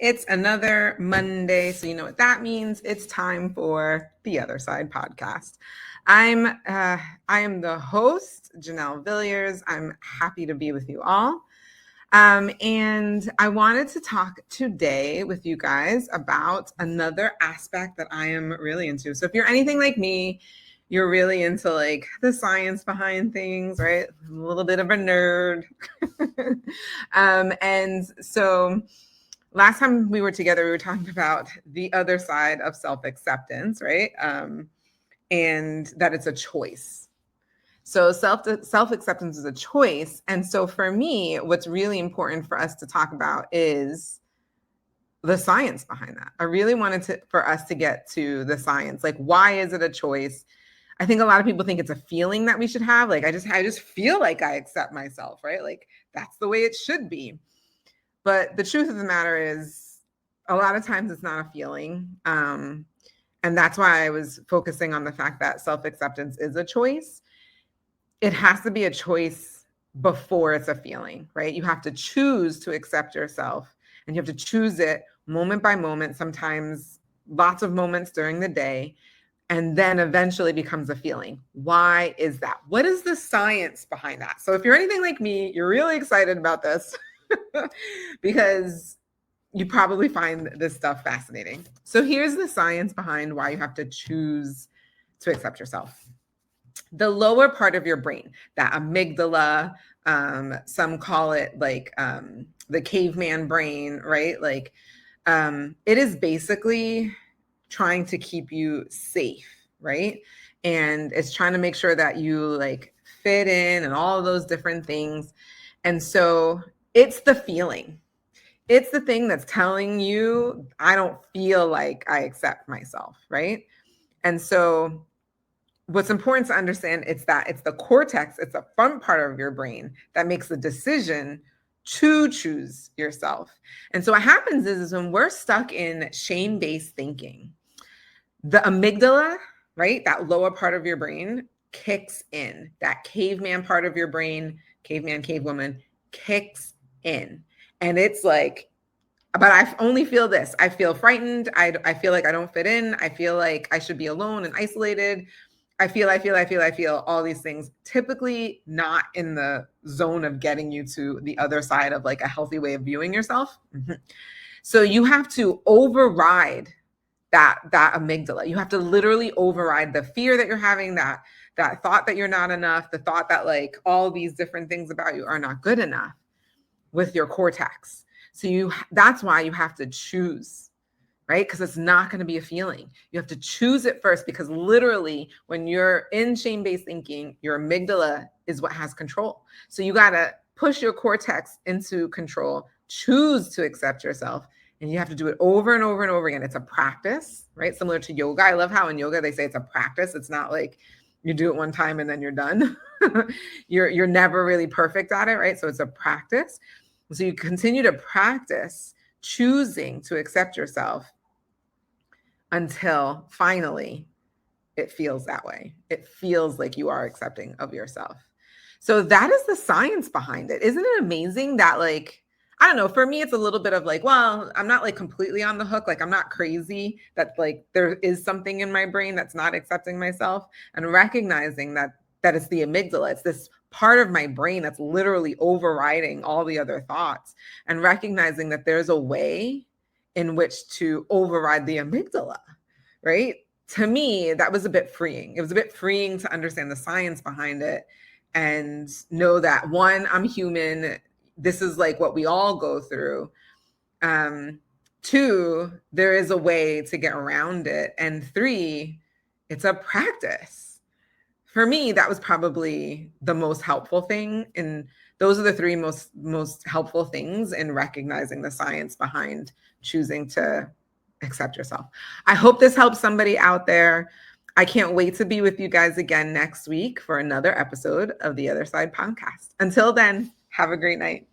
It's another Monday, so you know what that means. It's time for the Other Side podcast. I am the host, Janelle Villiers. I'm happy to be with you all. And I wanted to talk today with you guys about another aspect that I am really into. So if you're anything like me, you're really into like the science behind things, right? I'm a little bit of a nerd. And so last time we were together, we were talking about the other side of self-acceptance, right? And that it's a choice. So self-acceptance is a choice. And so for me, what's really important for us to talk about is the science behind that. I really wanted for us to get to the science. Like, why is it a choice? I think a lot of people think it's a feeling that we should have. Like, I just feel like I accept myself, right? Like, that's the way it should be. But the truth of the matter is, a lot of times it's not a feeling. And that's why I was focusing on the fact that self-acceptance is a choice. It has to be a choice before it's a feeling, right? You have to choose to accept yourself, and you have to choose it moment by moment, sometimes lots of moments during the day, and then eventually becomes a feeling. Why is that? What is the science behind that? So if you're anything like me, you're really excited about this because you probably find this stuff fascinating. So here's the science behind why you have to choose to accept yourself. The lower part of your brain, that amygdala, some call it like the caveman brain, right? Like it is basically trying to keep you safe, right? And it's trying to make sure that you like fit in and all of those different things. And so it's the feeling. It's the thing that's telling you, I don't feel like I accept myself, right? And so what's important to understand is that it's the cortex, it's the front part of your brain that makes the decision to choose yourself. And so what happens is when we're stuck in shame-based thinking, the amygdala, right, that lower part of your brain kicks in. That caveman part of your brain, caveman, cavewoman, kicks in. And it's like, but I only feel this. I feel frightened. I feel like I don't fit in. I feel like I should be alone and isolated. I feel all these things, typically not in the zone of getting you to the other side of like a healthy way of viewing yourself. Mm-hmm. So you have to override that amygdala. You have to literally override the fear that you're having, that thought that you're not enough, the thought that like all these different things about you are not good enough with your cortex. So that's why you have to choose, right? Because it's not going to be a feeling. You have to choose it first, because literally when you're in shame-based thinking, your amygdala is what has control. So you got to push your cortex into control, choose to accept yourself. And you have to do it over and over and over again. It's a practice, right? Similar to yoga. I love how in yoga they say it's a practice. It's not like you do it one time and then you're done. You're never really perfect at it, right? So it's a practice. So you continue to practice choosing to accept yourself until finally it feels that way. It feels like you are accepting of yourself. So that is the science behind it. Isn't it amazing that, like, I don't know, for me, it's a little bit of like, well, I'm not like completely on the hook. Like, I'm not crazy that like there is something in my brain that's not accepting myself, and recognizing that it's the amygdala. It's this part of my brain that's literally overriding all the other thoughts, and recognizing that there's a way in which to override the amygdala, right? To me, that was a bit freeing. It was a bit freeing to understand the science behind it and know that, one, I'm human. This is like what we all go through. Two, there is a way to get around it. And three, it's a practice. For me, that was probably the most helpful thing. And those are the three most helpful things in recognizing the science behind choosing to accept yourself. I hope this helps somebody out there. I can't wait to be with you guys again next week for another episode of the Other Side podcast. Until then, have a great night.